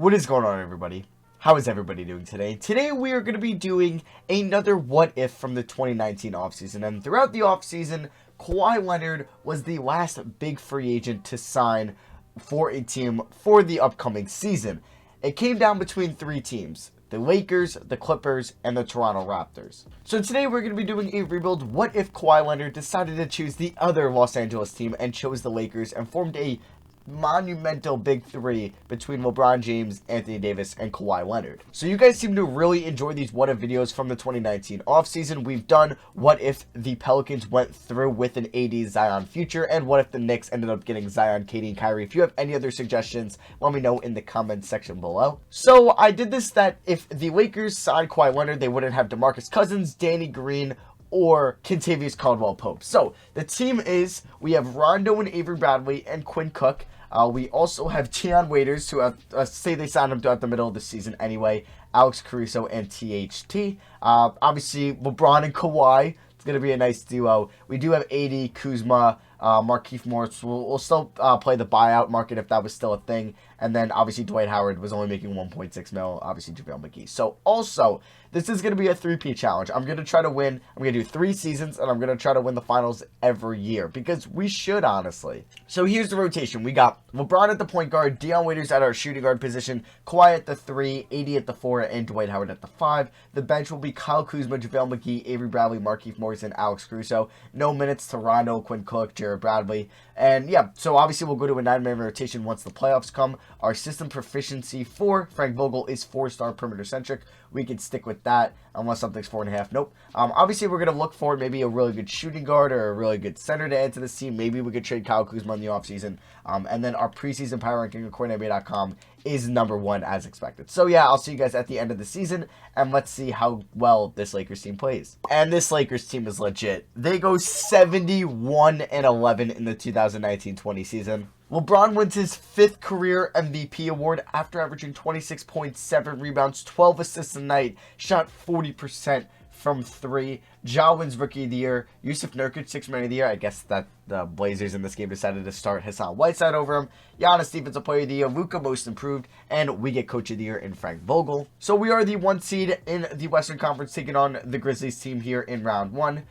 What is going on, everybody? How is everybody doing today? Today we are going to be doing another what if from the 2019 offseason. And throughout the offseason, Kawhi Leonard was the last big free agent to sign for a team for the upcoming season. It came down between three teams: the Lakers, the Clippers, and the Toronto Raptors. So today we're going to be doing a rebuild. What if Kawhi Leonard decided to choose the other Los Angeles team and chose the Lakers and formed a monumental big three between LeBron James, Anthony Davis, and Kawhi Leonard. So you guys seem to really enjoy these what if videos from the 2019 offseason. We've done what if the Pelicans went through with an AD Zion future, and what if the Knicks ended up getting Zion, KD, and Kyrie. If you have any other suggestions, let me know in the comments section below. So I did this that if the Lakers signed Kawhi Leonard, they wouldn't have DeMarcus Cousins, Danny Green, or Kentavious Caldwell-Pope. So the team is, we have Rondo and Avery Bradley and Quinn Cook. We also have Dion Waiters, who have, say they signed him throughout the middle of the season anyway, Alex Caruso, and THT. Obviously, LeBron and Kawhi. It's going to be a nice duo. We do have AD, Kuzma, Markieff Morris. We'll still play the buyout market if that was still a thing. And then, obviously, Dwight Howard was only making 1.6 mil. Obviously, JaVale McGee. So, also, this is going to be a 3P challenge. I'm going to try to win. I'm going to do 3 seasons, and I'm going to try to win the finals every year. Because we should, honestly. So, here's the rotation. We got LeBron at the point guard, Dion Waiters at our shooting guard position, Kawhi at the 3, AD at the 4, and Dwight Howard at the 5. The bench will be Kyle Kuzma, JaVale McGee, Avery Bradley, Markieff Morris, and Alex Caruso. No minutes to Rondo, Quinn Cook, Jared Bradley. And yeah, so obviously we'll go to a 9-man rotation once the playoffs come. Our system proficiency for Frank Vogel is 4-star perimeter centric. We can stick with that unless something's 4.5. Nope. Obviously we're going to look for maybe a really good shooting guard or a really good center to add to this team. Maybe we could trade Kyle Kuzma in the offseason. And then our preseason power ranking according to NBA.com is number 1 as expected. So yeah, I'll see you guys at the end of the season, and let's see how well this Lakers team plays. And this Lakers team is legit. They go 71-11 in the 2019-20 season. LeBron wins his 5th career MVP award after averaging 26.7 rebounds, 12 assists a night, shot 40% from 3. Ja wins Rookie of the Year. Yusuf Nurkic, 6th Man of the Year. I guess that the Blazers in this game decided to start Hassan Whiteside over him. Giannis, Defensive Player of the Year. Luka, Most Improved. And we get Coach of the Year in Frank Vogel. So we are the 1 seed in the Western Conference, taking on the Grizzlies team here in round 1.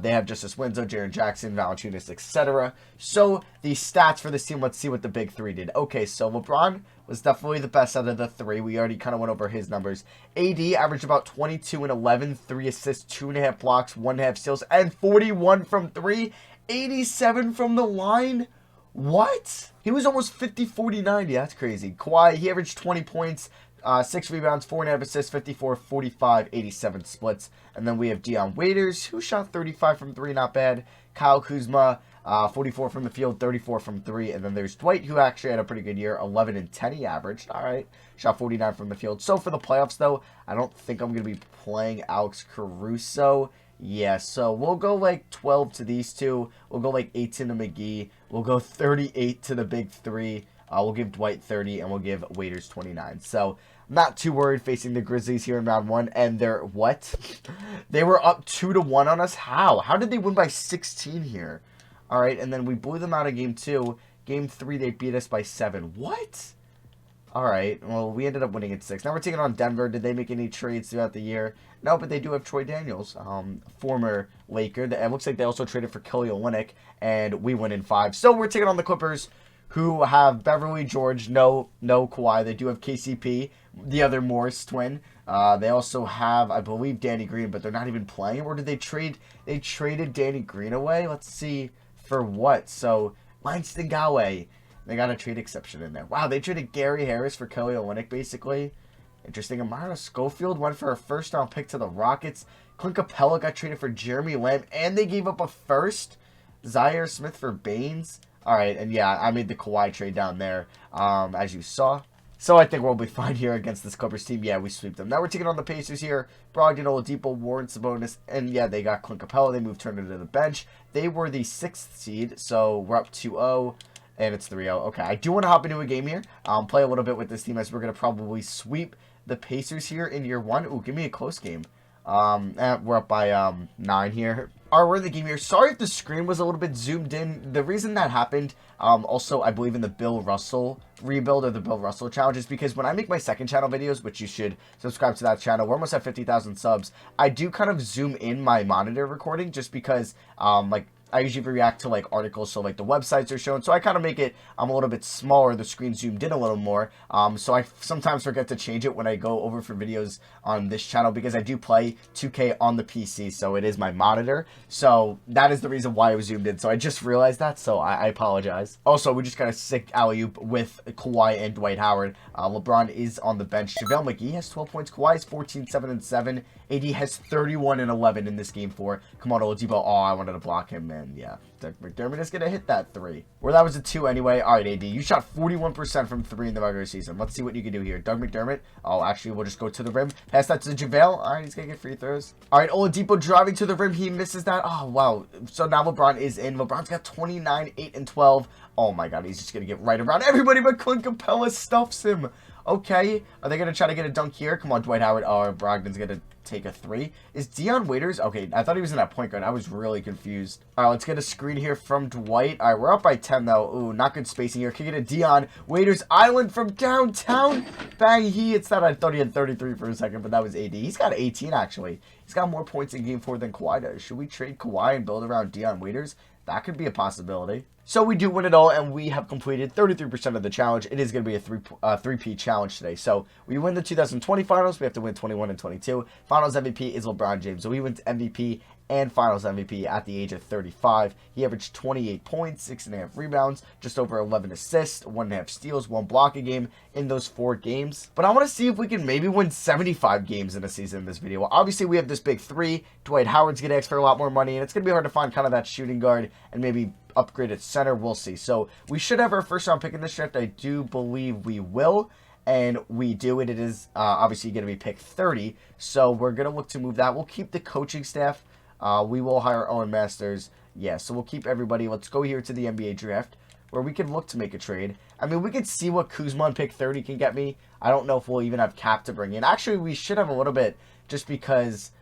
They have Justice Winslow, Jaren Jackson, Valanciunas, etc. So the stats for this team, let's see what the big 3 did. Okay, so LeBron was definitely the best out of the 3. We already kind of went over his numbers. AD averaged about 22 and 11, 3 assists, 2.5 blocks, 1.5 steals, and 41 from 3, 87 from the line. What? He was almost 50, 40, 90. That's crazy. Kawhi, he averaged 20 points, 6 rebounds, 4.5 assists, 54, 45, 87 splits. And then we have Dion Waiters, who shot 35 from 3, not bad. Kyle Kuzma, 44 from the field, 34 from 3. And then there's Dwight, who actually had a pretty good year. 11 and 10 he averaged. All right. Shot 49 from the field. So for the playoffs, though, I don't think I'm going to be playing Alex Caruso. Yeah, so we'll go like 12 to these two. We'll go like 18 to McGee. We'll go 38 to the big 3. We'll give Dwight 30, and we'll give Waiters 29. So not too worried facing the Grizzlies here in round 1. And they're, what? They were up 2-1 on us? How? How did they win by 16 here? All right, and then we blew them out in game 2. Game 3, they beat us by 7. What? All right, well, we ended up winning at 6. Now we're taking on Denver. Did they make any trades throughout the year? No, but they do have Troy Daniels, former Laker. It looks like they also traded for Kelly Olynyk, and we win in 5. So we're taking on the Clippers, who have Beverly George, no Kawhi. They do have KCP, the other Morris twin. They also have, I believe, Danny Green, but they're not even playing. Or did they trade? They traded Danny Green away? Let's see for what. So Langston Galloway. They got a trade exception in there. Wow, they traded Gary Harris for Kelly Olynyk, basically. Interesting. Amara Schofield went for a 1st-round pick to the Rockets. Clint Capella got traded for Jeremy Lamb, and they gave up a 1st. Zaire Smith for Baines. All right, and yeah, I made the Kawhi trade down there, as you saw. So I think we'll be fine here against this Clippers team. Yeah, we sweep them. Now we're taking on the Pacers here. Brogdon, Oladipo, Warren, Sabonis, and yeah, they got Clint Capella. They moved Turner to the bench. They were the 6th seed, so we're up 2-0. And it's 3-0. Okay, I do want to hop into a game here. Play a little bit with this team as we're going to probably sweep the Pacers here in year 1. Ooh, give me a close game. We're up by 9 here. Alright, we're in the game here. Sorry if the screen was a little bit zoomed in. The reason that happened, also, I believe in the Bill Russell rebuild or the Bill Russell challenge is because when I make my second channel videos, which you should subscribe to that channel, we're almost at 50,000 subs, I do kind of zoom in my monitor recording just because, like, I usually react to, like, articles, so, like, the websites are shown. So I kind of make it a little bit smaller, the screen zoomed in a little more. So I sometimes forget to change it when I go over for videos on this channel because I do play 2K on the PC, so it is my monitor. So that is the reason why I was zoomed in. So I just realized that, so I apologize. Also, we just got a sick alley-oop with Kawhi and Dwight Howard. LeBron is on the bench. JaVale McGee has 12 points. Kawhi is 14, 7, and 7. AD has 31 and 11 in this game 4. Come on, Oladipo. Oh, I wanted to block him, man. Yeah, McDermott is going to hit that 3. Or that was a 2 anyway. All right, AD, you shot 41% from 3 in the regular season. Let's see what you can do here. Doug McDermott. Oh, actually, we'll just go to the rim. Pass that to JaVale. All right, he's going to get free throws. All right, Oladipo driving to the rim. He misses that. Oh, wow. So now LeBron is in. LeBron's got 29, 8, and 12. Oh, my God. He's just going to get right around everybody, but Clint Capella stuffs him. Okay. Are they going to try to get a dunk here? Come on, Dwight Howard. Oh, Brogdon's going to take a 3. Is Dion Waiters? Okay, I thought he was in that point guard. I was really confused. All right, let's get a screen here from Dwight. All right, we're up by 10, though. Ooh, not good spacing here. Kick it to Dion Waiters Island from downtown. Bang, he hits that. I thought he had 33 for a second, but that was AD. He's got 18, actually. He's got more points in Game 4 than Kawhi does. Should we trade Kawhi and build around Dion Waiters? That could be a possibility. So we do win it all, and we have completed 33% of the challenge. It is going to be a three-peat challenge today. So we win the 2020 finals. We have to win 21 and 22. Finals MVP is LeBron James. So he wins MVP and Finals MVP at the age of 35. He averaged 28 points, 6.5 rebounds, just over 11 assists, 1.5 steals, 1 block a game in those 4 games. But I want to see if we can maybe win 75 games in a season in this video. Well, obviously, we have this big 3. Dwight Howard's going to ask for a lot more money, and it's going to be hard to find kind of that shooting guard and maybe upgrade at center. We'll see. So we should have our first round pick in this draft. I do believe we will. And we do, and it is obviously going to be pick 30. So we're going to look to move that. We'll keep the coaching staff. We will hire Owen Masters. Yeah, so we'll keep everybody. Let's go here to the NBA draft where we can look to make a trade. I mean, we could see what Kuzma on pick 30 can get me. I don't know if we'll even have cap to bring in. Actually, we should have a little bit just because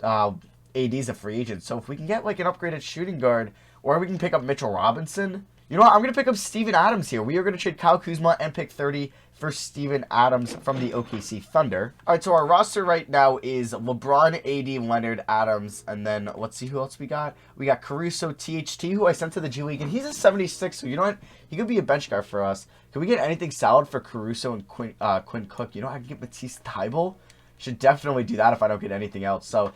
AD's a free agent. So if we can get like an upgraded shooting guard, or we can pick up Mitchell Robinson. You know what? I'm going to pick up Steven Adams here. We are going to trade Kyle Kuzma and pick 30 for Steven Adams from the OKC Thunder. All right, so our roster right now is LeBron, AD, Leonard, Adams, and then let's see who else we got. We got Caruso, THT, who I sent to the G League, and he's a 76, so you know what? He could be a bench guy for us. Can we get anything solid for Caruso and Quinn Cook? You know, I can get Matisse Thybulle. Should definitely do that if I don't get anything else. So,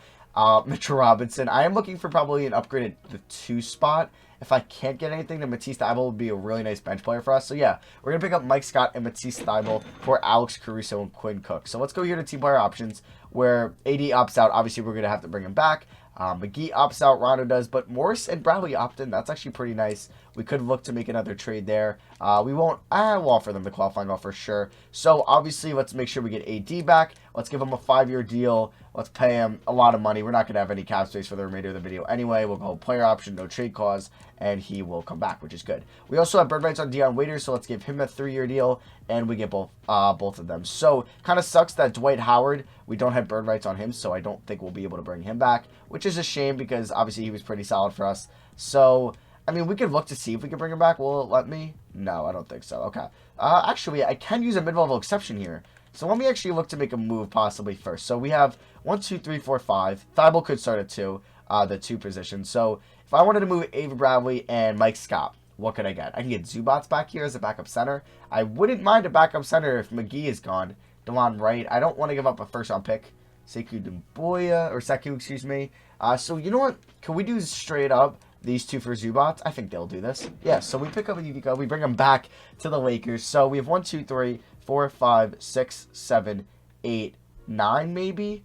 Mitchell Robinson. I am looking for probably an upgrade at the 2 spot. If I can't get anything, then Matisse Thybulle would be a really nice bench player for us. So, yeah, we're going to pick up Mike Scott and Matisse Thybulle for Alex Caruso and Quinn Cook. So, let's go here to team player options where AD opts out. Obviously, we're going to have to bring him back. McGee opts out, Rondo does, but Morris and Bradley opt in. That's actually pretty nice. We could look to make another trade there. We won't. We'll offer them the qualifying offer, sure. So, obviously, let's make sure we get AD back. Let's give him a 5-year deal. Let's pay him a lot of money. We're not going to have any cap space for the remainder of the video anyway. We'll go player option, no trade clause, and he will come back, which is good. We also have bird rights on Dion Waiters, so let's give him a 3-year deal, and we get both of them. So, kind of sucks that Dwight Howard, we don't have bird rights on him, so I don't think we'll be able to bring him back, which is a shame because obviously he was pretty solid for us. So, I mean, we could look to see if we can bring him back. Will it let me? No, I don't think so. Okay. Actually, I can use a mid-level exception here. So let me actually look to make a move possibly first. So we have 1, 2, 3, 4, 5. Thybulle could start at 2, the 2 position. So if I wanted to move Ava Bradley and Mike Scott, what could I get? I can get Zubats back here as a backup center. I wouldn't mind a backup center if McGee is gone. DeLon Wright. I don't want to give up a first-round pick. Sekou, excuse me. So you know what? Can we do straight up these 2 for Zubats? I think they'll do this. Yeah, so we pick up Yukiko. We bring him back to the Lakers. So we have 1, 2, 3, 4, 5, 6, 7, 8, 9 maybe?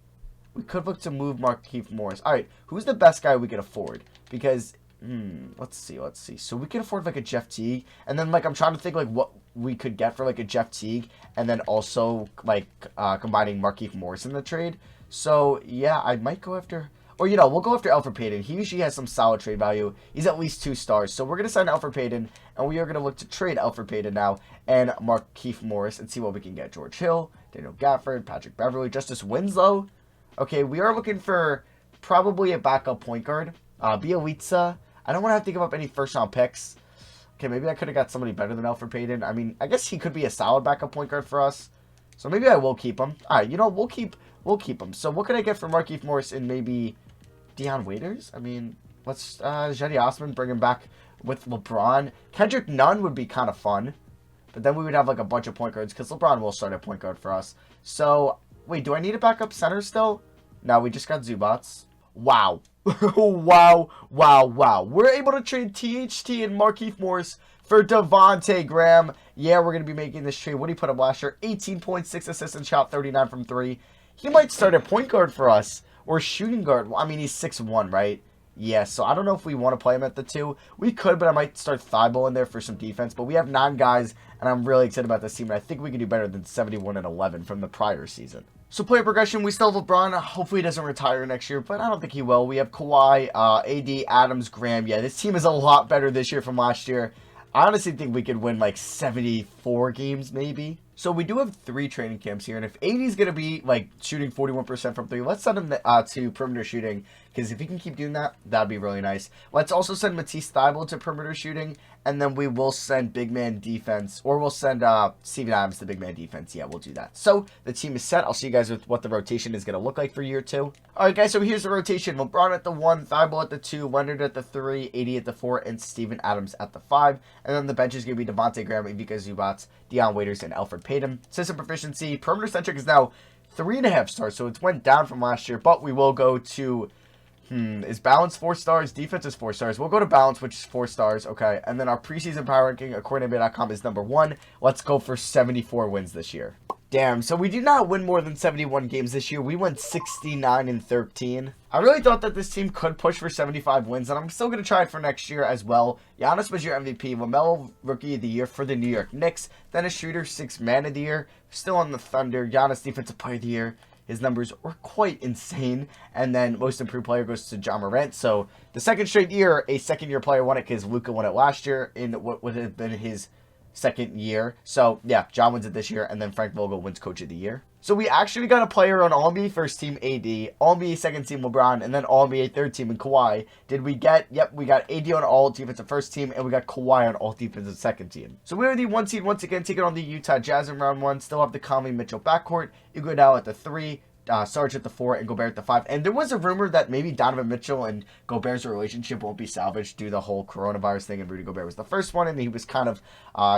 We could look to move Markieff Morris. All right, who's the best guy we could afford? Because, let's see. So we can afford like a Jeff Teague. And then like I'm trying to think like what we could get for like a Jeff Teague. And then also like combining Markieff Morris in the trade. So yeah, I might go after... Or, you know, we'll go after Elfrid Payton. He usually has some solid trade value. He's at least 2 stars. So we're going to sign Elfrid Payton, and we are going to look to trade Elfrid Payton now and Markieff Morris and see what we can get. George Hill, Daniel Gafford, Patrick Beverly, Justice Winslow. Okay, we are looking for probably a backup point guard. Bielitsa. I don't want to have to give up any first-round picks. Okay, maybe I could have got somebody better than Elfrid Payton. I mean, I guess he could be a solid backup point guard for us. So maybe I will keep him. All right, we'll keep him. So what can I get for Markieff Morris and maybe Dion Waiters? I mean, let's Jetty Osman, bring him back with LeBron. Kendrick Nunn would be kind of fun. But then we would have like a bunch of point guards because LeBron will start at point guard for us. So, wait, do I need a backup center still? No, we just got Zubats. Wow. wow. We're able to trade THT and Markieff Morris for Devontae Graham. Yeah, we're going to be making this trade. What did he put up last year? 18.6 assists and shot 39 from 3. He might start at point guard for us. Or shooting guard. Well, I mean, he's 6'1", right? Yeah, so I don't know if we want to play him at the 2. We could, but I might start Thibault in there for some defense. But we have 9 guys, and I'm really excited about this team. And I think we can do better than 71-11 from the prior season. So player progression, we still have LeBron. Hopefully he doesn't retire next year, but I don't think he will. We have Kawhi, AD, Adams, Graham. Yeah, this team is a lot better this year from last year. I honestly think we could win like 74 games maybe. So we do have 3 training camps here, and if AD's going to be like shooting 41% from 3, let's send him to perimeter shooting, because if he can keep doing that, that'd be really nice. Let's also send Matisse Thybulle to perimeter shooting, and then we will send big man defense, or we'll send Steven Adams to big man defense. Yeah, we'll do that. So the team is set. I'll see you guys with what the rotation is going to look like for year 2. All right, guys, so here's the rotation. LeBron at the 1, Thybulle at the 2, Leonard at the 3, AD at the 4, and Steven Adams at the 5. And then the bench is going to be Devontae Graham, Ivica Zubats, Dion Waiters, and Elfrid Payton. System proficiency, perimeter centric is now 3.5 stars, so it's went down from last year, but we will go to, is balance 4 stars, defense is 4 stars. We'll go to balance, which is 4 stars, okay. And then our preseason power ranking, according to NBA.com, is number 1. Let's go for 74 wins this year. Damn, so we did not win more than 71 games this year. We went 69-13. I really thought that this team could push for 75 wins, and I'm still going to try it for next year as well. Giannis was your MVP, LaMelo Rookie of the Year for the New York Knicks, Dennis Schroeder 6th Man of the Year, still on the Thunder, Giannis Defensive Player of the Year. His numbers were quite insane. And then most improved player goes to Ja Morant. So the second straight year, a second-year player won it because Luka won it last year in what would have been his second year. So, yeah, John wins it this year, and then Frank Vogel wins Coach of the Year. So we actually got a player on All-NBA first team AD, All-NBA second team LeBron, and then All-NBA third team in Kawhi. Did we get, yep, we got AD on all defensive first team, and we got Kawhi on all defensive second team. So we are the 1 seed once again, taking on the Utah Jazz in round 1. Still have the Conley Mitchell backcourt, Iguodala at the 3, Sarge at the 4, and Gobert at the 5. And there was a rumor that maybe Donovan Mitchell and Gobert's relationship won't be salvaged due to the whole coronavirus thing, and Rudy Gobert was the first one, and he was kind of,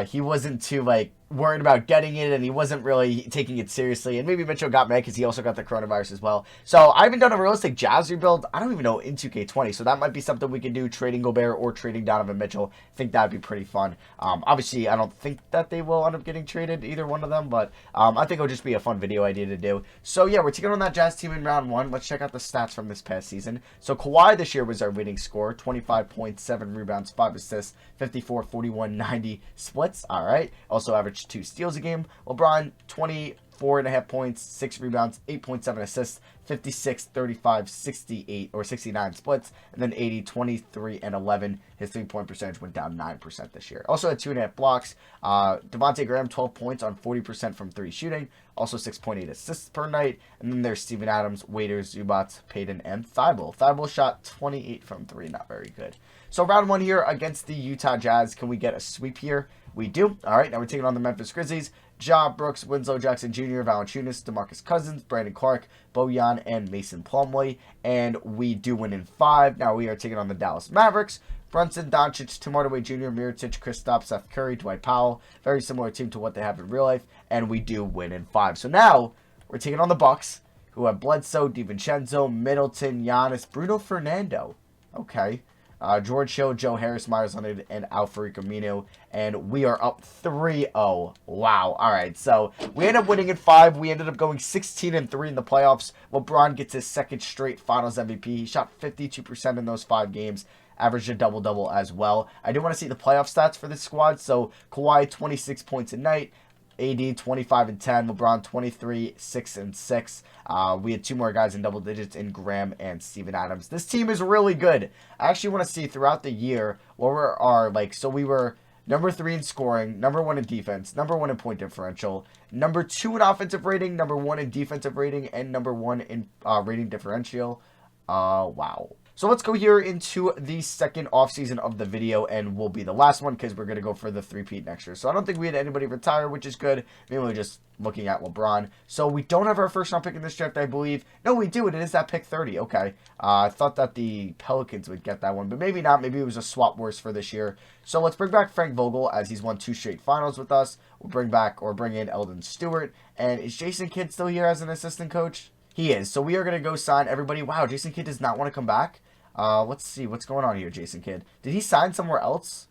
he wasn't too, like, worried about getting it, and he wasn't really taking it seriously. And maybe Mitchell got mad because he also got the coronavirus as well. So I haven't done a realistic Jazz rebuild, I don't even know, in 2K20. So that might be something we can do, trading Gobert or trading Donovan Mitchell. I think that would be pretty fun. Obviously, I don't think that they will end up getting traded, either one of them, but I think it'll just be a fun video idea to do. So yeah, we're taking on that Jazz team in round 1. Let's check out the stats from this past season. So Kawhi this year was our leading scorer, 25.7 rebounds, 5 assists, 54, 41, 90 splits. All right. Also averaged 2 steals a game. LeBron, 24.5 points, 6 rebounds, 8.7 assists, 56, 35, 68, or 69 splits, and then 80, 23, and 11. His 3-point percentage went down 9% this year. Also had 2.5 blocks. Devontae Graham, 12 points on 40% from 3 shooting. Also 6.8 assists per night. And then there's Steven Adams, Waiters, Zubats, Payton, and Thybulle. Thybulle shot 28 from 3, not very good. So round 1 here against the Utah Jazz. Can we get a sweep here? We do. All right, now we're taking on the Memphis Grizzlies. Ja Brooks, Winslow Jackson Jr., Valanciunas, DeMarcus Cousins, Brandon Clark, Bojan, and Mason Plumlee. And we do win in 5. Now we are taking on the Dallas Mavericks. Brunson, Doncic, Tim Hardaway Jr., Mirotic, Kristaps, Seth Curry, Dwight Powell. Very similar team to what they have in real life. And we do win in 5. So now we're taking on the Bucks, who have Bledsoe, DiVincenzo, Middleton, Giannis, Bruno Fernando. Okay. George Hill, Joe Harris, Myers Leonard, and Alfred Camino. And we are up 3-0. Wow. All right. So we ended up winning in 5. We ended up going 16-3 in the playoffs. LeBron gets his second straight Finals MVP. He shot 52% in those 5 games. Averaged a double-double as well. I do want to see the playoff stats for this squad. So Kawhi, 26 points a night. AD 25-10, LeBron 23, 6-6. We had 2 more guys in double digits in Graham and Steven Adams. This team is really good. I actually want to see throughout the year what were our, like, so we were number 3 in scoring, number 1 in defense, number 1 in point differential, number 2 in offensive rating, number 1 in defensive rating, and number 1 in rating differential. Wow. So let's go here into the second offseason of the video, and will be the last one because we're going to go for the three-peat next year. So I don't think we had anybody retire, which is good. Maybe we're just looking at LeBron. So we don't have our first round pick in this draft, I believe. No, we do. It is that pick 30. Okay. I thought that the Pelicans would get that one, but maybe not. Maybe it was a swap worse for this year. So let's bring back Frank Vogel, as he's won 2 straight finals with us. We'll bring in Eldon Stewart. And is Jason Kidd still here as an assistant coach? He is. So we are going to go sign everybody. Wow, Jason Kidd does not want to come back. Let's see what's going on here, Jason Kidd. Did he sign somewhere else?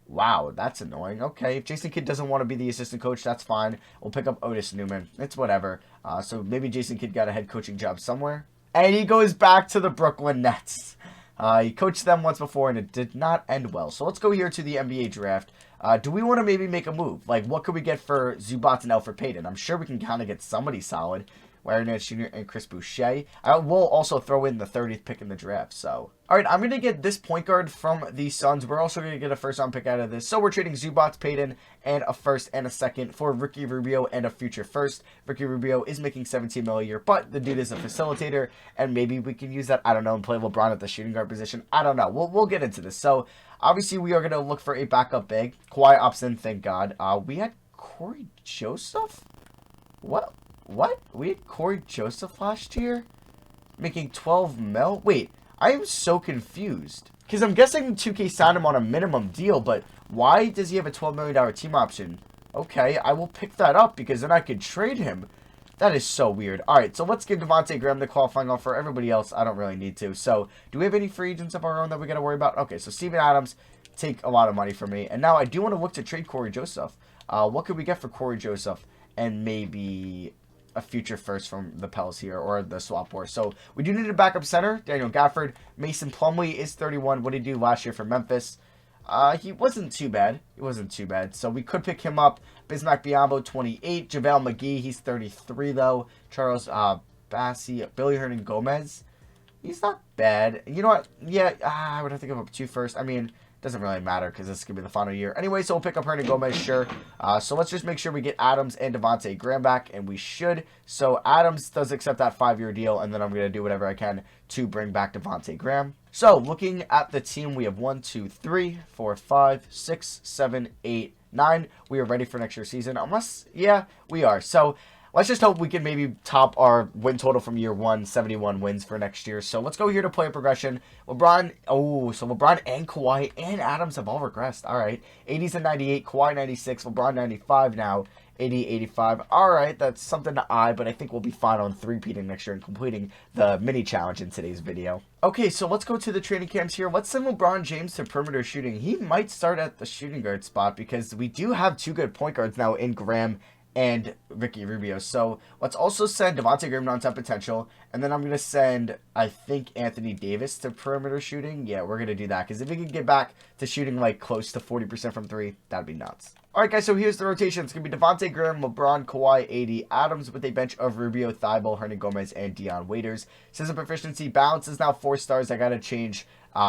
Wow, that's annoying. Okay, if Jason Kidd doesn't want to be the assistant coach, that's fine. We'll pick up Otis Newman. It's whatever. So maybe Jason Kidd got a head coaching job somewhere. And he goes back to the Brooklyn Nets. He coached them once before, and it did not end well. So let's go here to the NBA draft. Do we want to maybe make a move? Like, what could we get for Zubac and Elfrid Payton? I'm sure we can kind of get somebody solid. Larry Nance Jr. and Chris Boucher. I will also throw in the 30th pick in the draft. So, all right, I'm going to get this point guard from the Suns. We're also going to get a first round pick out of this. So we're trading Zubac, Payton, and a first and a second for Ricky Rubio and a future first. Ricky Rubio is making $17 million a year, but the dude is a facilitator, and maybe we can use that, I don't know, and play LeBron at the shooting guard position. I don't know. We'll get into this. So, obviously, we are going to look for a backup big. Kawhi opts in, thank God. We had Corey Joseph? What? We had Corey Joseph last year? Making 12 mil? Wait, I am so confused. Because I'm guessing 2K signed him on a minimum deal, but why does he have a $12 million team option? Okay, I will pick that up because then I could trade him. That is so weird. Alright, so let's give Devontae Graham the qualifying offer. Everybody else, I don't really need to. So, do we have any free agents of our own that we got to worry about? Okay, so Steven Adams, take a lot of money from me. And now I do want to look to trade Corey Joseph. What could we get for Corey Joseph? And maybe a future first from the Pels here, or the swap war. So we do need a backup center. Daniel Gafford. Mason Plumlee is 31. What did he do last year for Memphis? He wasn't too bad. So we could pick him up. Bismack Biyombo, 28. JaVale McGee, he's 33 though. Charles Bassi, Billy Hernan Gomez. He's not bad. You know what? Yeah, I would have to give up 2 first. I mean, doesn't really matter because this is going to be the final year. Anyway, so we'll pick up Hernan Gomez, sure. So let's just make sure we get Adams and Devontae Graham back, and we should. So Adams does accept that 5-year deal, and then I'm going to do whatever I can to bring back Devontae Graham. So looking at the team, we have 1, 2, 3, 4, 5, 6, 7, 8, 9. We are ready for next year's season. Unless, yeah, we are. So let's just hope we can maybe top our win total from year 1, 71 wins for next year. So let's go here to player progression. LeBron, so LeBron and Kawhi and Adams have all regressed. All right. 80s and 98, Kawhi 96, LeBron 95 now, 80, 85. All right, that's something to eye, but I think we'll be fine on 3-peating next year and completing the mini challenge in today's video. Okay, so let's go to the training camps here. Let's send LeBron James to perimeter shooting. He might start at the shooting guard spot because we do have 2 good point guards now in Graham and Ricky Rubio. So let's also send Devontae Graham to on-top potential. And then I'm going to send, I think, Anthony Davis to perimeter shooting. Yeah, we're going to do that. Because if we can get back to shooting like close to 40% from 3, that'd be nuts. Alright guys, so here's the rotation. It's going to be Devontae Graham, LeBron, Kawhi, 80, Adams with a bench of Rubio, Thibault, Hernan Gomez, and Dion Waiters. System proficiency, balance is now 4 stars. I got to change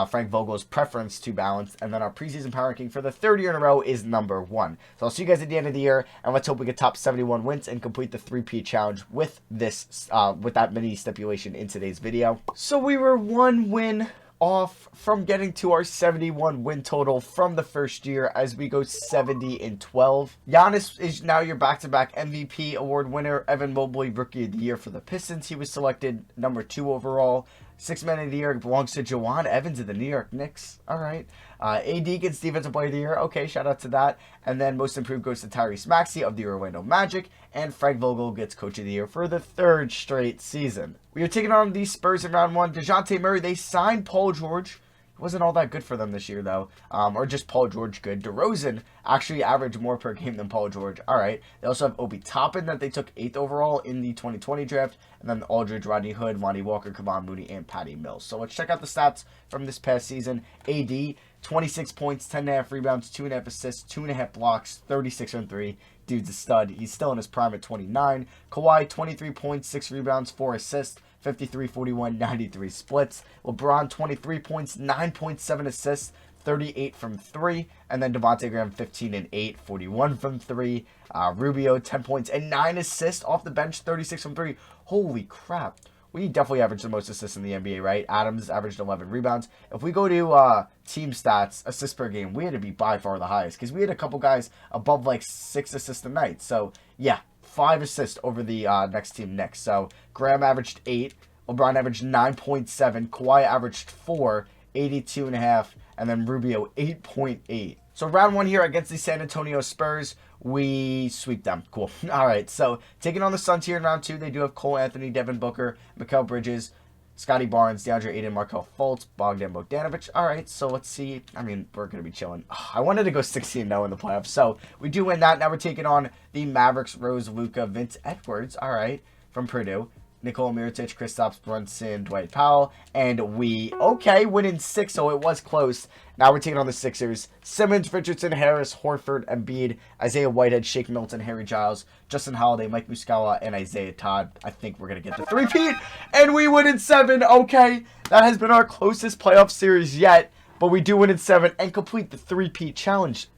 Frank Vogel's preference to balance. And then our preseason power ranking for the 3rd year in a row is number 1. So I'll see you guys at the end of the year, and let's hope we get top 71 wins and complete the 3-peat challenge with this, with that mini stipulation in today's video. So we were 1 win off from getting to our 71 win total from the first year as we go 70-12. Giannis is now your back-to-back MVP award winner. Evan Mobley, Rookie of the Year for the Pistons. He was selected number 2 overall. 6th Man of the Year belongs to Jawan Evans of the New York Knicks. All right. AD gets Defensive Player of the Year. Okay, shout out to that. And then Most Improved goes to Tyrese Maxey of the Orlando Magic. And Frank Vogel gets Coach of the Year for the 3rd straight season. We are taking on the Spurs in round 1. DeJounte Murray, they signed Paul George. It wasn't all that good for them this year, though. Or just Paul George good. DeRozan actually averaged more per game than Paul George. All right. They also have Obi Toppin that they took 8th overall in the 2020 draft. And then Aldridge, Rodney Hood, Lonnie Walker, Kevon Mooney, and Patty Mills. So let's check out the stats from this past season. AD, 26 points, 10.5 rebounds, 2.5 assists, 2.5 blocks, 36 on 3. Dude's a stud. He's still in his prime at 29. Kawhi, 23 points, 6 rebounds, 4 assists. 53, 41, 93 splits. LeBron, 23 points, 9.7 assists, 38 from 3. And then Devontae Graham, 15 and 8, 41 from 3. Rubio, 10 points and 9 assists off the bench, 36 from 3. Holy crap. We definitely averaged the most assists in the NBA, right? Adams averaged 11 rebounds. If we go to team stats, assists per game, we had to be by far the highest because we had a couple guys above like 6 assists a night. So, yeah, 5 assists over the next team, Knicks. So, Graham averaged 8. LeBron averaged 9.7. Kawhi averaged 4, 82.5. And then Rubio, 8.8. So, round 1 here against the San Antonio Spurs. We sweep them. Cool. All right. So, taking on the Suns here in round 2, they do have Cole Anthony, Devin Booker, Mikal Bridges, Scotty Barnes, DeAndre Ayton, Markelle Fultz, Bogdan Bogdanovic. All right. So, let's see. I mean, we're going to be chilling. I wanted to go 16-0 in the playoffs. So, we do win that. Now we're taking on the Mavericks, Rose, Luka, Vince Edwards. All right. From Purdue. Nikola Mirotic, Kristaps Brunson, Dwight Powell, and we, win in 6, so it was close. Now we're taking on the Sixers. Simmons, Richardson, Harris, Horford, Embiid, Isaiah Whitehead, Shake Milton, Harry Giles, Justin Holiday, Mike Muscala, and Isaiah Todd. I think we're going to get the three-peat, and we win in 7. Okay, that has been our closest playoff series yet. But we do win in 7 and complete the three-peat challenge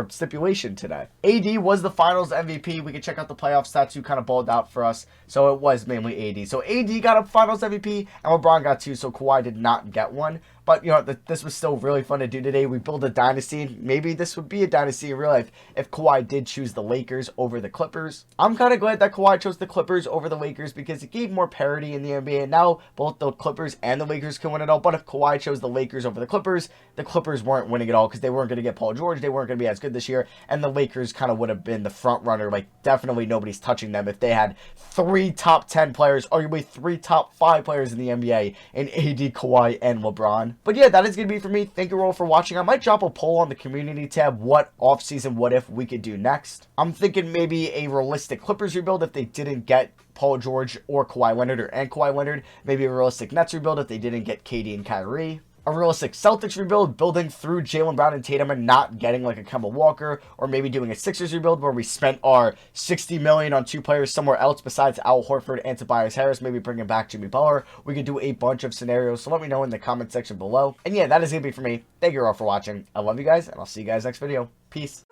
stipulation today. AD was the finals MVP. We can check out the playoff stats who kind of balled out for us. So it was mainly AD. So AD got a finals MVP and LeBron got 2. So Kawhi did not get one. But, you know, this was still really fun to do today. We built a dynasty. Maybe this would be a dynasty in real life if Kawhi did choose the Lakers over the Clippers. I'm kind of glad that Kawhi chose the Clippers over the Lakers because it gave more parity in the NBA. And now both the Clippers and the Lakers can win it all. But if Kawhi chose the Lakers over the Clippers weren't winning it all because they weren't going to get Paul George. They weren't going to be as good this year. And the Lakers kind of would have been the front runner. Like, definitely nobody's touching them if they had 3 top 10 players, arguably 3 top 5 players in the NBA in AD, Kawhi, and LeBron. But yeah, that is going to be for me. Thank you all for watching. I might drop a poll on the community tab what offseason what if we could do next. I'm thinking maybe a realistic Clippers rebuild if they didn't get Paul George or Kawhi Leonard and Kawhi Leonard. Maybe a realistic Nets rebuild if they didn't get KD and Kyrie. A realistic Celtics rebuild, building through Jaylen Brown and Tatum and not getting like a Kemba Walker, or maybe doing a Sixers rebuild where we spent our $60 million on 2 players somewhere else besides Al Horford and Tobias Harris, maybe bringing back Jimmy Butler. We could do a bunch of scenarios, so let me know in the comment section below. And yeah, that is going to be for me. Thank you all for watching. I love you guys, and I'll see you guys next video. Peace.